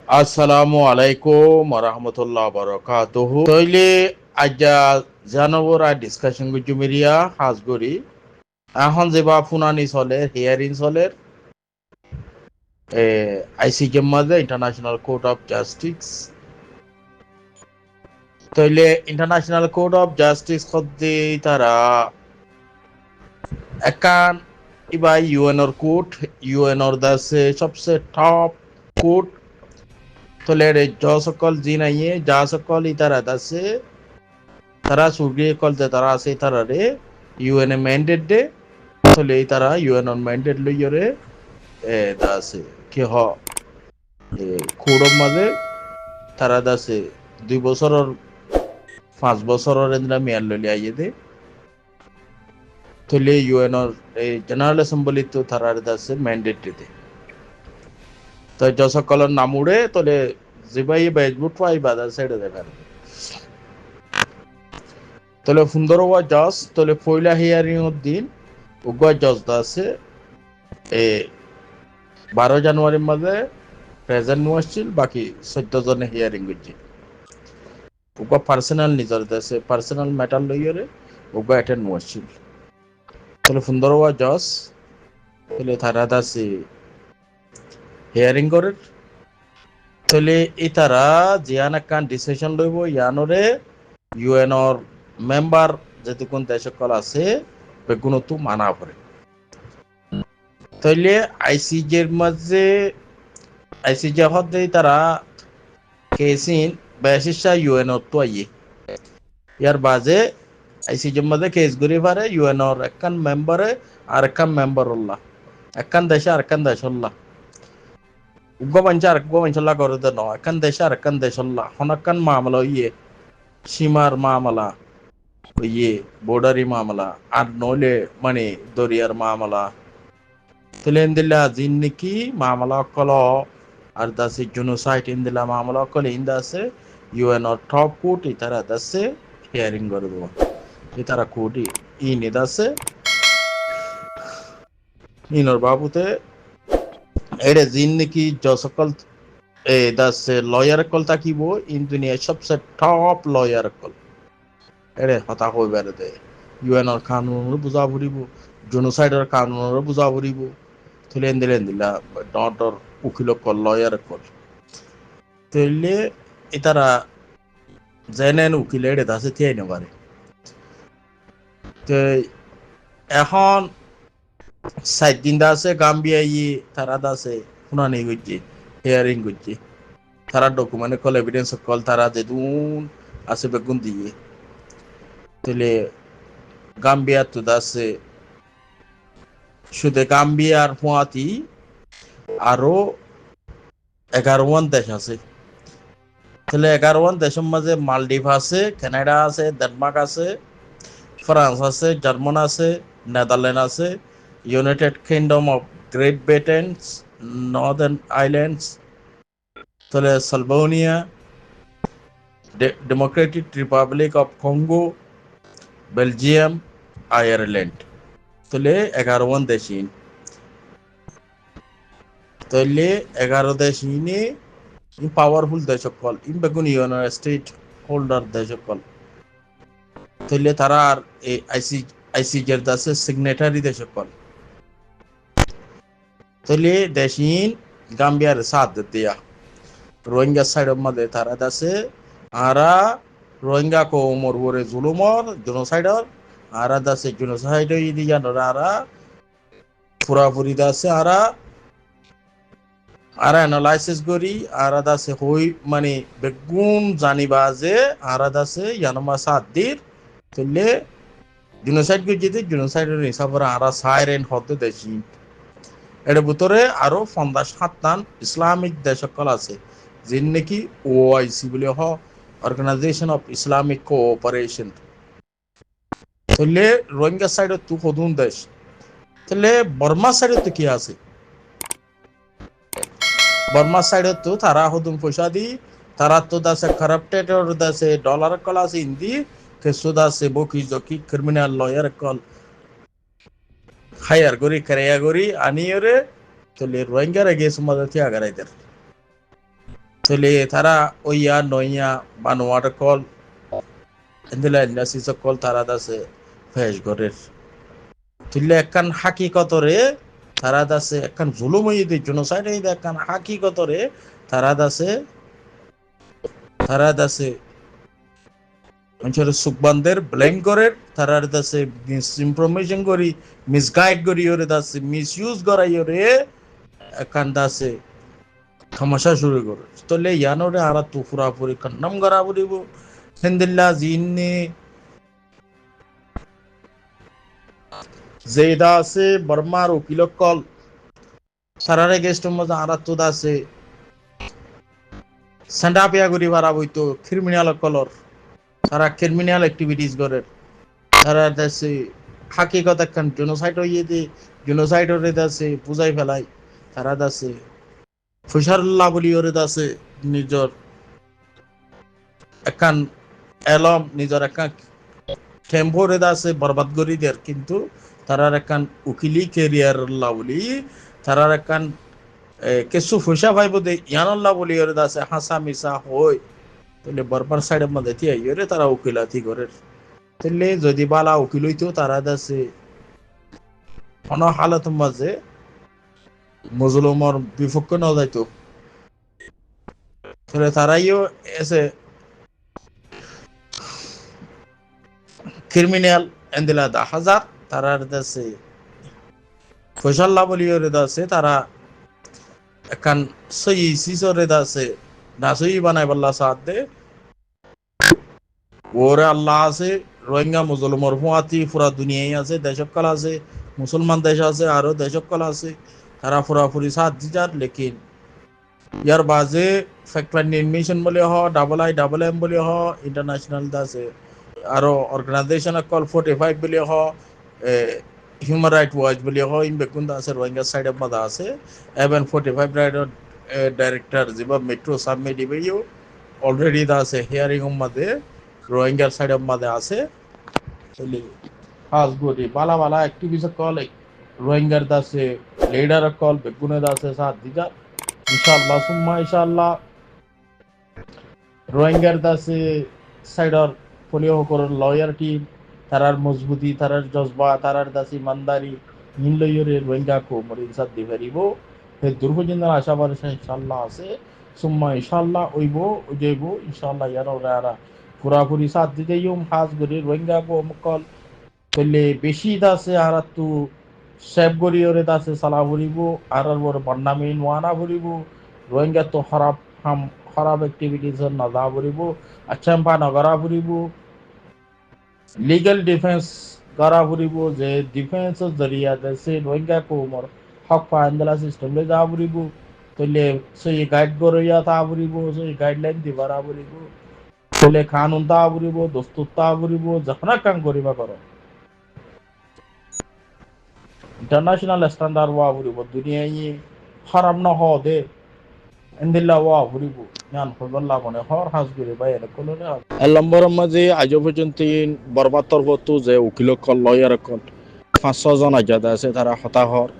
আসসালামু আলাইকুম রহমতুল্লাহ বরকাতুহ তইলে আজ্জা জানবর আর ডিসকাশন গুজু মিরিয়া হাজগরি এখন যেবা ফুনানি চলে হিয়ারিং চলে আইসিজের মাঝে ইন্টারন্যাশনাল কোর্ট অফ জাস্টিস তইলে ইন্টারন্যাশনাল কোর্ট অফ জাস্টিস হদ্দি তারা একান ইবা ইউএনর কোর্ট ইউএনর দাসে সবচেয়ে টপ কোর্ট তলে য সকল জিন আইয়ে যা সকল ইতারা দাসে তারা সুগ্রিয়ে কল যে তারা আছে তারা রে ইউএন এ ম্যান্ডেট দে তলে তারা ইউএন অন ম্যান্ডেট লইরে দাসে কি হ কোড়ম মাঝে তারা দাসে 2 বছরের 5 বছরের এন্দ্রা মেয়ার লইলে আইয়ে দে তলে ইউএন অর জেনারেল অ্যাসেম্বলি তো তারা দাসে ম্যান্ডেট দে তো সকলের নাম উড়ে তলে জিবাই বেজবুট পাই বাদা সাইডে দেখার তলে সুন্দরবা জজ তলে পয়লা হিয়ারিং এর দিন উগা জজ আছে 12 জানুয়ারির মাঝে প্রেজেন্ট আসছিল বাকি 14 জনে হিয়ারিং করছে উগা পার্সোনাল নিজের দেশে পার্সোনাল ম্যাটার লইরে উগা অ্যাটেন্ড আসছিল তলে সুন্দরবা জজ তলে তারা দাসে হিয়ারিং করে তলে এই তারা জিয়ান একখান ডিসিশন লইব ইয়ানরে ইউএনর মেম্বার যেতুকুন দেশকল আছে বেগুনো তো মানা করে তাইলে আইসিজের মাঝে আইসিজে হতে তারা কেসিন বেশিসা ইউএনর তো আইয়ে ইয়ার বাজে আইসিজের মাঝে কেস গুলি পারে ইউএনর একখান মেম্বারে আর একখান মেম্বার উল্লাহ একখান দেশে আর একখান দেশ উল্লাহ উগ্র বাঞ্চা করে দেন একখান দেশে আর একখান দেশ উল্লাহ হনকান মামলা ইয়ে সীমার মামলা ইয়ে বর্ডারি মামলা আর নইলে মানে দরিয়ার মামলা তেলেন দিলা জিন নাকি মামলা কল আর দাসে জেনোসাইড ইন দিলা মামলা কল ইন দাসে ইউএন অর টপ কোর্ট ইতারা দাসে হিয়ারিং করে দেব ইতারা কোর্ট ইনি দাসে ইনর বাবুতে এড়ে জিন নাকি সকল দাসে লয়ার কল তাকিব ইন দুনিয়া সবচেয়ে টপ লয়ার কল এড়ে হতা হয়ে বেড়ে দেয় ইউএন অর কানুন বুঝা ফুরিব জেনোসাইডর কানুন বুঝা ফুরিব তুলেন দিলা ডর উকিল কল লয়ার কল তৈলে এতারা জেনেন উকিল এড়ে দাসে থিয়াই নেবারে তো এখন 7 দিন দাসে গাম্বিয়া তারা দাসে শুনানি করছে হিয়ারিং করছে তারা ডকুমেন্ট কল এভিডেন্স কল তারা যেদুন আছে বেগুন দিয়ে তাহলে গাম্বিয়া তো দাসে শুধু গাম্বিয়ার হুয়াতি আরো 11 দেশ আছে তাহলে 11 দেশের মাঝে মালদ্বীপ আছে কানাডা আছে ডেনমার্ক আছে ফ্রান্স আছে জার্মান আছে নেদারল্যান্ড আছে United Kingdom of Great Britain Northern Islands তাহলে Slovenia Democratic Republic of Congo Belgium Ireland তাহলে 11 দেশই তাহলে 11 দেশ ইনে পাওয়ারফুল দেশ সকল ইন বেগুন ইউনাইটেড স্টেট হোল্ডার দেশ সকল তাহলে তারা আর এই আইসিজের দাসে সিগনেটারি দেশ সকল তাহলে দেশিন গাম্বিয়ার সাথ দিয়া রোহিঙ্গা সাইডের মধ্যে তারা দাসে আরা রোহিঙ্গা কো মরবরে জুলুমর জেনোসাইডর আরা দাসে জেনোসাইড দিয়া আরা পুরাপুরি দাসে আরা অ্যানালাইসিস করি আরাদা সে হই মানে বেগুন জানিবা যে আরাদা সে ইয়ানমা সাদ্দির তুললে জেনোসাইড কে যেতে জেনোসাইডের হিসাবে আরা সাইরেন হতে দেশি এর ভিতরে আরো 57 ইসলামিক দেশ সকল আছে যিন নাকি ওআইসি বলে হ অর্গানাইজেশন অফ ইসলামিক কোঅপারেশন তুললে রোহিঙ্গা সাইডে তু হদুন দেশ তুললে বর্মা সাইডে তো কি আছে বর্মা সাইডে তো তারা হদুম পয়সা দি তারা তো দাসে কারাপ্টেড ওর দাসে ডলার কল আছে ইন্দি কেসু দাসে বকি জকি ক্রিমিনাল লয়ার কল হায়ার গরি করিয়া গরি আনিয়রে চলে রোহিঙ্গার গেস মদতি আগারাইদের tole tara oya noya banuwata kol endela indasi kol tara dase fesh gorer tille ekkan hakikatore তারা দাসে একখান জুলুম হইতে জেনোসাইড হইতে একখান হাকিকতরে তারা দাসে মানুষের সুকবানদের ব্লেম করে তারার দাসে মিস ইনফরমেশন করি মিসগাইড করি ওরে দাসে মিস ইউজ করাই ওরে একখান দাসে সমস্যা শুরু করে তলে ইয়ানোরে আরা তু পুরাপুরি কন্ডম করা বলিব হেন্দিল্লা জিন্নি যেটা আছে বর্মার উকিলকল সারারে গেস্ট মধ্যে আরাত্তু দাসে সেন্ডাপিয়া করি বারা বইতো ক্রিমিনাল কলর তারা ক্রিমিনাল অ্যাক্টিভিটিস করে তারা দেশে হাকিকত একখান জেনোসাইড হইয়ে দি জেনোসাইড হরে দাসে বুঝাই ফেলাই তারা দাসে ফুসারুল্লাহ বলি ওরে দাসে নিজর একখান এলম নিজর একখান টেম্পোরে দাসে বরবাদ করি দেয় কিন্তু তারার একখান উকিলি কেরিয়ার বলি তারার একখান কিছু ফুসা ভাইব দে ইয়ানল্লাহ বলি ওরে দাসে হাসা মিসা হই তাহলে বরবার সাইডের মধ্যে তিয়াইরে তারা উকিলাতি করে তাহলে যদি বালা উকিল হইতো তারা দাসে অন হালত মাঝে মজলুমর বিপক্ষ না যাইতো তাহলে তারাইও এসে ক্রিমিনাল এন্দিলা 10,000 তারার দাসে ফয়সাল্লাহ বলি ওরে দাসে তারা একখান সই সিসরে দাসে নাসই বানাই বল্লা সাথ দে ওরে আল্লাহ আছে রোহিঙ্গা মুসলমার ফুয়াতি পুরা দুনিয়ায় আছে দেশকাল আছে মুসলমান দেশ আছে আরো দেশকাল আছে তারা পুরাপুরি সাথ দিজার লেকিন ইয়ার বাজে ফ্যাক্ট ফাইন্ড মিশন বলে হ IIM বলে হ ইন্টারন্যাশনাল দাসে আরো অর্গানাইজেশন কল 45 বলে হ হিউম্যান রাইট ওয়াচ বলে হ ইন বেকুন্দা আছে রোহিঙ্গা সাইড অফ মাদা আছে এবং 45 রাইট ডাইরেক্টর জিবা মেট্রো সাবমিট ইবেও অলরেডি দা আছে হিয়ারিং মধ্যে রোহিঙ্গার সাইড অফ মাদে আছে চলি খাস গরি বালা বালা অ্যাক্টিভিস্ট কল রোহিঙ্গার দাসে লিডার কল বেগুনে দাসে সাথ দিজা ইনশাআল্লাহ সুম্মা ইনশাআল্লাহ রোহিঙ্গার দাসে সাইডর ফলিও কর লয়ার টিম তারার মজবুতি তারার জজবা তারার দাসে ইমানদারি নিলয়রে রোহিঙ্গা কো মরিন সাথ দিবেরিবো হে দুর্বজিন আশাবাদ ইনশাআল্লাহ আছে সুম্মা ইনশাআল্লাহ ওইবো ওইবো ইনশাআল্লাহ ইয়ারা পুরাপুরি সাথ দিতে ইউম খাস গরি রোহিঙ্গা কো মকল তলে বেশি দাসে আরাতু সেভ গরি ওরে দাসে সালা বলিব আর বড় বন্নামি নোয়ানা বলিব রোহিঙ্গা তো খারাপ অ্যাক্টিভিটিস না যা বলিব আচ্ছাম্পা নগরা বলিব লিগ্যাল ডিফেন্স করা বলিব যে ডিফেন্স জরিয়া দেশে রোহিঙ্গা কো মর হক পান্দলা সিস্টেম লে যা বলিব তলে সেই গাইড গরিয়া তা বলিব সেই গাইডলাইন দিবারা বলিব তলে কানুন তা বলিব দস্তুর তা বলিব যখন কাম করিবা করো ইন্টারন্যাশনাল স্ট্যান্ডার্ড ওয়া বলিব দুনিয়ায় খারাপ না হ দে এন্দিল্লা ওয়া বলিব জান ফজল্লা মনে হর হাস করে বাইরে কোলনে নম্বর মাঝে আজ পর্যন্ত বরবাদ তরবতু যে উকিল কল লয়ার কল 5-6 জন আজাদ আছে তারা হতাহর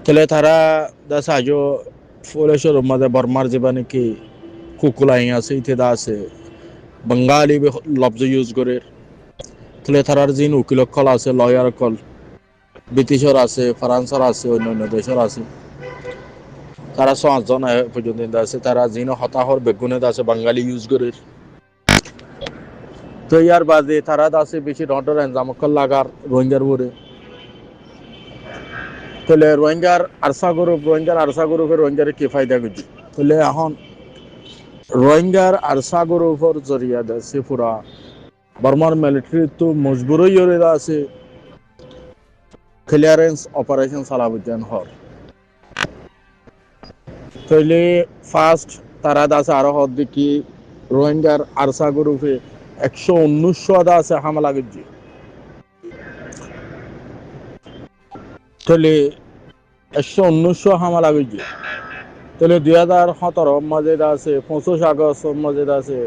তাহলে তারা দাস আজ ফুলেশ্বর মাঝে বর্মার জীবনে কি কুকুলাই আছে ইত্যাদি আছে বাঙালি লফজ ইউজ করে তাহলে তারার যিন উকিল কল আছে লয়ার কল ব্রিটিশর আছে ফ্রান্সর আছে অন্যান্য দেশের আছে তারা 5 জন পর্যন্ত আছে তারা যিন হতাহর বেগুনে আছে বাঙালি ইউজ করে তো ইয়ার বাদে তারা আছে বেশি ডন্টর এনজামকল লাগার রোহিঙ্গার বরে তাহলে রোহিঙ্গার আরসা গ্রুপের রোহিঙ্গার কি ফায়দা করছে তাহলে এখন রোহিঙ্গার আরসা গ্রুপের জরিয়া আছে পুরা বর্মার মিলিটারি তো মজবুরই হয়ে আছে ক্লিয়ারেন্স অপারেশন চালাবুজান হর তাইলে ফার্স্ট তারা আছে আরো হদ দেখি রোহিঙ্গার আরসা গ্রুপে 119 আছে হামলা করছে তাহলে 119 হামলা করছে তাহলে 2017 মাঝে আছে 25 আগস্ট মাঝে আছে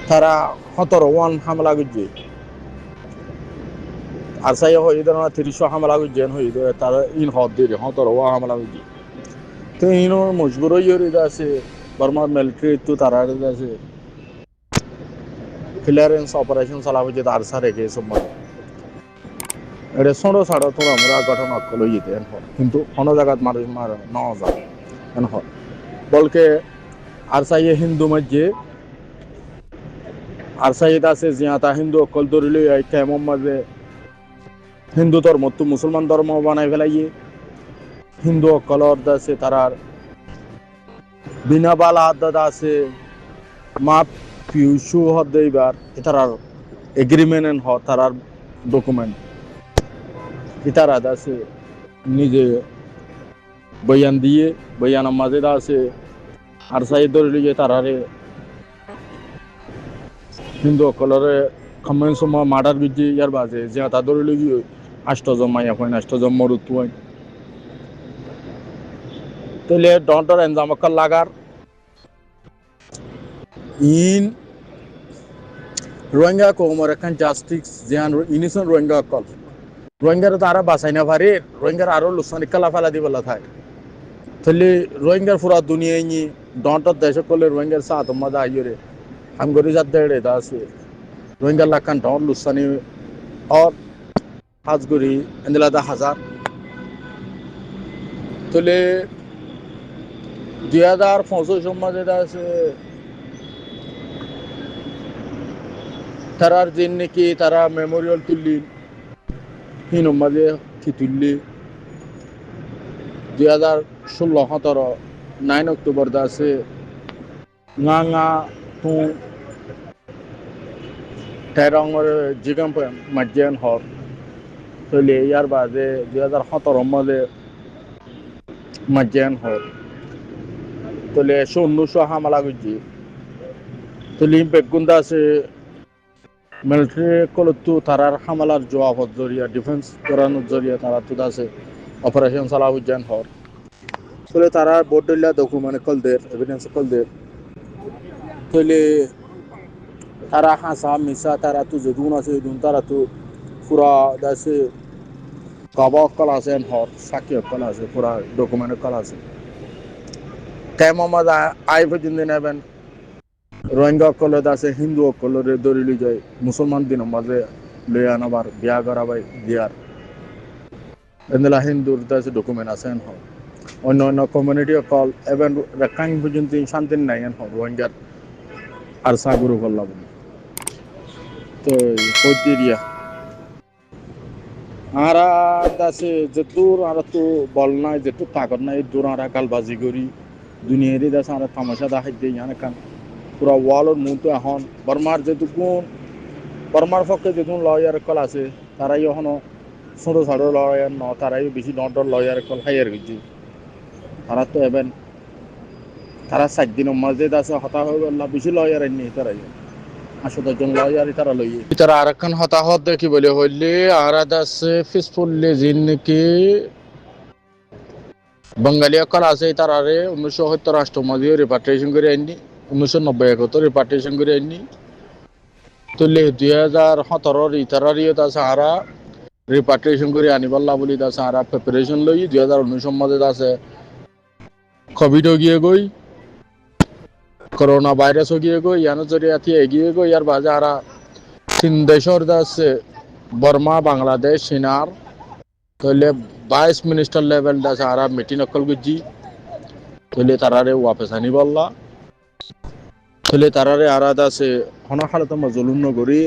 তারা 17 হামলা করছে আর সাই হয় ধরনের 30 হামলা করছে তারা ইন হদ দিয়ে 17 হামলা করছে তো ইনো মজবুর হয়ে আছে বর্মার মিলিটারি তো তারা আছে ক্লিয়ারেন্স অপারেশন চালাবো যে আরসা রেখে সব এটা ছোট ছাড়া তো আমরা গঠন অকল যেতে কিন্তু কোনো জায়গাত মানুষ মার নেওয়া যায় এন বলকে আরসাইয়ে হিন্দু মধ্যে আরসাইদ আছে জিয়াতা হিন্দু অকল ধরিলে কেমন মাঝে হিন্দু ধর্ম তো মুসলমান ধর্ম বানাই ফেলাইয়ে হিন্দু অকলর আছে তারার বিনা বালা হাত আছে মা পিউসু হদ এইবার এটার এগ্রিমেন্ট হ তারার ডকুমেন্ট ইতারা আছে নিজে বয়ান দিয়ে বয়ানের মাঝে আছে আর সাইড ধরে তারারে হিন্দু অকলরে খামেন সময় মার্ডার বিজি ইয়ার বাজে যে তা ধরে লিগে আষ্টজন মাইয়া হয় আষ্টজন মরুত হয় তাহলে ডন্টর এনজাম লাগার ইন রোহিঙ্গা কোমর এখন জাস্টিস যেন ইনিশন রোহিঙ্গা কল রোহিঙ্গার তো আরো বাঁচাই না পারে রোহিঙ্গার আরো লোকসানি কালা ফেলা দিবলা থাকে তাহলে রোহিঙ্গার পুরা দুনিয়ায় নি ডন্টর দেশ করলে রোহিঙ্গার সাথ মজা আইরে আমি গরি যাতে এটা আছে রোহিঙ্গা লাখান ডন লুসানি और হাজগুড়ি এন্দিলাদা হাজার তাহলে 2025 মাঝে আছে তারার দিন নাকি তারা মেমোরিয়াল তুললি হিন মাঝে কি তুললি 2016-17 9 অক্টোবর আছে nga tu terongor jigam majjan hor tole yar baade 2017 male majjan hor tole 1900 hamala guji tole begunda se military kolotu tarar hamalar jawab joriya defense koran joriya tara tuda se operation salahu jan hor tole tara bodilla document kol der evidence kol der tole তারা হাসা মিশা তারা তো যেদুন আছে দুন তারা তো পুরা দাসে কাবা কল আছে হর সাকি কল আছে পুরা ডকুমেন্ট কল আছে কেমন আই পর্যন্ত নেবেন রোহিঙ্গা কল আছে হিন্দু কলরে দরিলি যায় মুসলমান দিন মাঝে লই আনাবার বিয়া করাবাই দিয়ার এন্দলা হিন্দুর দাসে ডকুমেন্ট আছে হর অন্য অন্য কমিউনিটি কল এবং রেখাং পর্যন্ত শান্তি নাই হর রোহিঙ্গার আর সাগুরু করলাম তো পদিরিয়া আরা দাসে যেতুর আর তো বল নাই যেতু তাকত নাই দূর আর কালবাজি করি দুনিয়ারে দাসে আর তামাশা দেখাই দেই জানে কান পুরা ওয়ালর মুতো এখন বর্মার যেতু কোন বর্মার পক্ষে যেতু লয়ার কল আছে তারাই এখনো ছোট ছোট লয়ার ন তারাই বেশি ডর লয়ার কল হাইয়ার গেছি তারা তো এবেন তারা 7 দিনের মাঝে দাসে হতা হয়ে গেল বেশি লয়ার আইনি তারাই আসলে জন লয়ার তারা লই তারা আরেকখান হতাহত দেখি বলে হইলে আরাদ আছে পিসফুললি জিন নাকি বাঙালি অকল আছে তারারে 1970 রাষ্ট্রমাঝে রিপাট্রিয়েশন করে আইনি 1990-71 রিপাট্রিয়েশন করে আইনি তুলে 2017 ইতারারিও আছে আরা রিপাট্রিয়েশন করে আনিবাল্লা বলি আছে আরা প্রিপারেশন লই 2019 মাঝে আছে কোভিড গিয়ে গই করোনা ভাইরাস গিয়ে গই ইয়ানো জরিয়া থি এগিয়ে গই ইয়ার বাজে আরা 3 দেশের আছে বর্মা বাংলাদেশ সিনার তাহলে 22 মিনিস্টার লেভেল আছে আরা মিটিং অকল গুজি তাহলে তারারে ওয়াপস আনি বললা তাহলে তারারে আরাদ আছে হন হালত মজলুম নগরী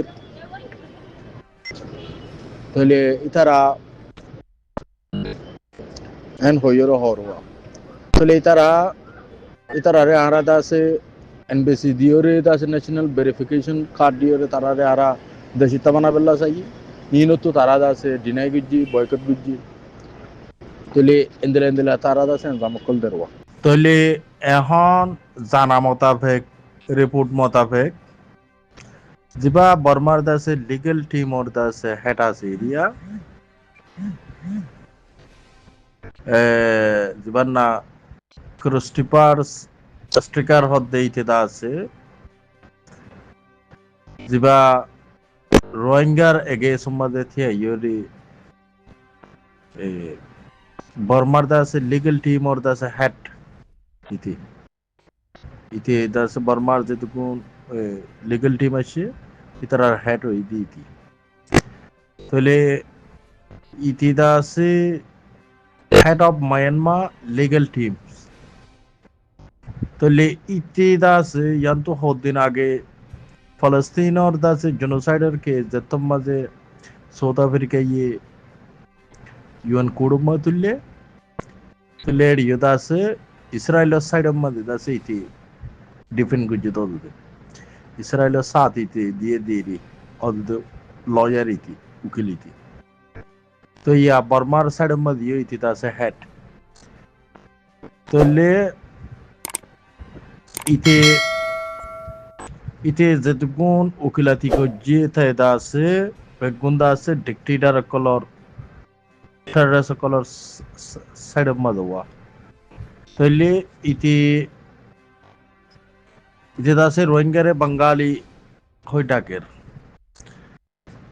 তাহলে ইতারা এন হইর হরওয়া তাহলে ইতারারে আরাদ আছে এনবিসি দিওরে আছে ন্যাশনাল ভেরিফিকেশন কার্ড দিওরে তারারে আরা দেশিতা বানাবেলা চাই ইনো তো তারা আছে ডিনাই গুজি বয়কট গুজি তাহলে এন্দেলা তারা আছে জামকল দেরওয়া তাহলে এখন জানা মোতাবেক রিপোর্ট মোতাবেক जिबा बर्मार दासे लीगल टीम और दासे हेड আছে এরিয়া जिबा ना ক্রিস্টিপার্স স্ট্রিকার হদ্দে ইতেদা আছে जिबा রোহিঙ্গার এগে সম্মাদে থিয়া ইয়োরি বর্মার দাসে লিগ্যাল টিম और दासे हेड ইতি ইতি দাস বর্মার যেটুকুন লিগ্যাল টিম আছে ইতার হেড হই দি ইতি তাহলে ইতি দাসে head of Myanmar legal team তাহলে ইতি দাসে ইয়ান্তু হদ্দিন আগে ফলস্তিনর দাসে জেনোসাইডার কে যেতম মাঝে সাউথ আফ্রিকা ইয়ে ইউএন কুড়ুম্মা তুললে তুলে এড়িয়ে দাসে ইসরায়েলের সাইডের মাঝে দাসে ইতি ডিফেন্ড করছে তদুদে ইসরায়েলের সাথ ইতি দিয়ে দিয়ে অদুদে লয়ার ইতি উকিল ইতি তো ইয়া বর্মার সাইডের মাঝে ইতি দাসে হেড তাহলে ইতে ইতে যেটুকুন উকিলাতি করছে তাই দাসে বেগুন দাসে ডিক্টেটর কলর টেররিস্ট কলর সাইডের মাঝে ওয়া তাহলে ইতি ইতি দাসে রোহিঙ্গারে বাঙালি হই ডাকের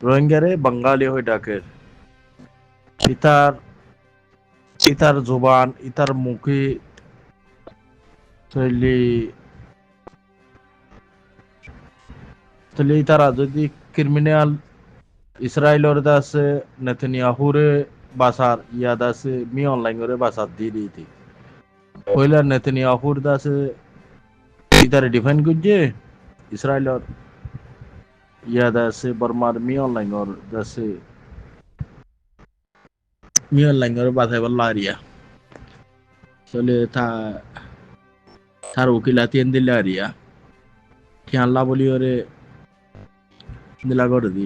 রোহিঙ্গারে বাঙালি হই ডাকের ইতার ইতার জুবান ইতার মুখে তাহলে তাহলে ইতারা যদি ক্রিমিনাল ইসরায়েলের দাসে নেতানিয়াহুরে বাসার ইয়া দাসে মি অনলাইন করে বাসার দিয়ে দিতে পয়লা নেতানিয়াহুর দাসে ইতারে ডিফেন্ড করছে ইসরায়েলের ইয়া দাসে বর্মার মি অনলাইন দাসে মি অনলাইন করে বাসায় বললা আরিয়া চলে তার উকিলাতি দিলে আরিয়া কি আল্লাহ বলি ওরে দিলা করে দিবি